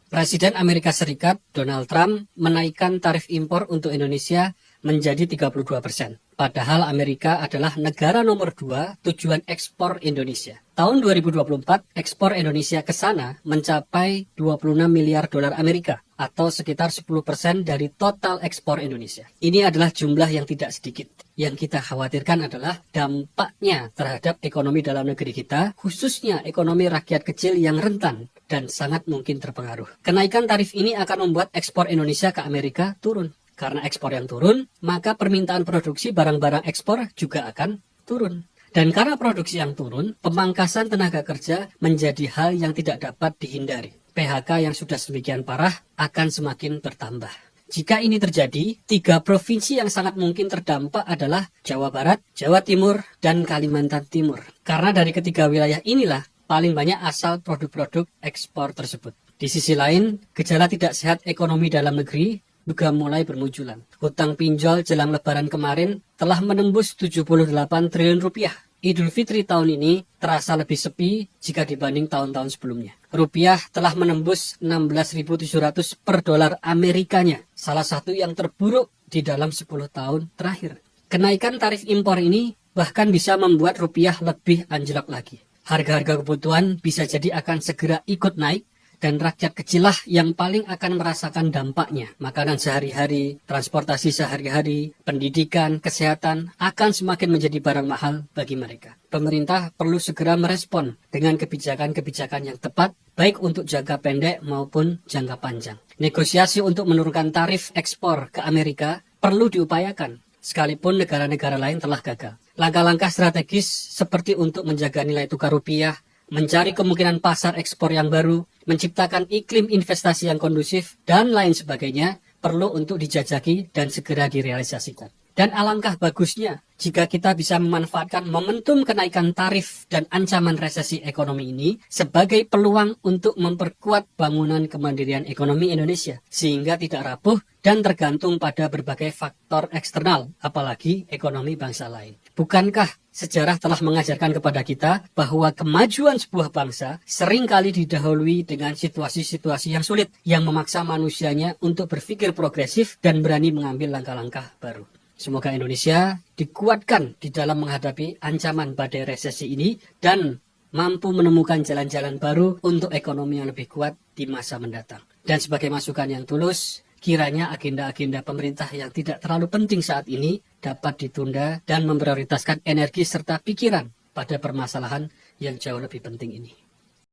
Presiden Amerika Serikat Donald Trump menaikkan tarif impor untuk Indonesia menjadi 32%. Padahal Amerika adalah negara nomor 2 tujuan ekspor Indonesia. Tahun 2024, ekspor Indonesia ke sana mencapai 26 miliar dolar Amerika atau sekitar 10% dari total ekspor Indonesia. Ini adalah jumlah yang tidak sedikit. Yang kita khawatirkan adalah dampaknya terhadap ekonomi dalam negeri kita, khususnya ekonomi rakyat kecil yang rentan dan sangat mungkin terpengaruh. Kenaikan tarif ini akan membuat ekspor Indonesia ke Amerika turun. Karena ekspor yang turun, maka permintaan produksi barang-barang ekspor juga akan turun. Dan karena produksi yang turun, pemangkasan tenaga kerja menjadi hal yang tidak dapat dihindari. PHK yang sudah sedemikian parah akan semakin bertambah. Jika ini terjadi, 3 provinsi yang sangat mungkin terdampak adalah Jawa Barat, Jawa Timur, dan Kalimantan Timur. Karena dari ketiga wilayah inilah paling banyak asal produk-produk ekspor tersebut. Di sisi lain, gejala tidak sehat ekonomi dalam negeri juga mulai bermunculan. Hutang pinjol jelang lebaran kemarin telah menembus 78 triliun rupiah. Idul Fitri tahun ini terasa lebih sepi jika dibanding tahun-tahun sebelumnya. Rupiah telah menembus 16.700 per dolar Amerikanya, salah satu yang terburuk di dalam 10 tahun terakhir. Kenaikan tarif impor ini bahkan bisa membuat rupiah lebih anjlok lagi. Harga-harga kebutuhan bisa jadi akan segera ikut naik, dan rakyat kecil lah yang paling akan merasakan dampaknya. Makanan sehari-hari, transportasi sehari-hari, pendidikan, kesehatan akan semakin menjadi barang mahal bagi mereka. Pemerintah perlu segera merespon dengan kebijakan-kebijakan yang tepat, baik untuk jangka pendek maupun jangka panjang. Negosiasi untuk menurunkan tarif ekspor ke Amerika perlu diupayakan, sekalipun negara-negara lain telah gagal. Langkah-langkah strategis seperti untuk menjaga nilai tukar rupiah, mencari kemungkinan pasar ekspor yang baru, menciptakan iklim investasi yang kondusif, dan lain sebagainya perlu untuk dijajaki dan segera direalisasikan. Dan alangkah bagusnya jika kita bisa memanfaatkan momentum kenaikan tarif dan ancaman resesi ekonomi ini sebagai peluang untuk memperkuat bangunan kemandirian ekonomi Indonesia, sehingga tidak rapuh dan tergantung pada berbagai faktor eksternal, apalagi ekonomi bangsa lain. Bukankah sejarah telah mengajarkan kepada kita bahwa kemajuan sebuah bangsa seringkali didahului dengan situasi-situasi yang sulit, yang memaksa manusianya untuk berpikir progresif dan berani mengambil langkah-langkah baru. Semoga Indonesia dikuatkan di dalam menghadapi ancaman badai resesi ini dan mampu menemukan jalan-jalan baru untuk ekonomi yang lebih kuat di masa mendatang. Dan sebagai masukan yang tulus, kiranya agenda-agenda pemerintah yang tidak terlalu penting saat ini dapat ditunda dan memprioritaskan energi serta pikiran pada permasalahan yang jauh lebih penting ini.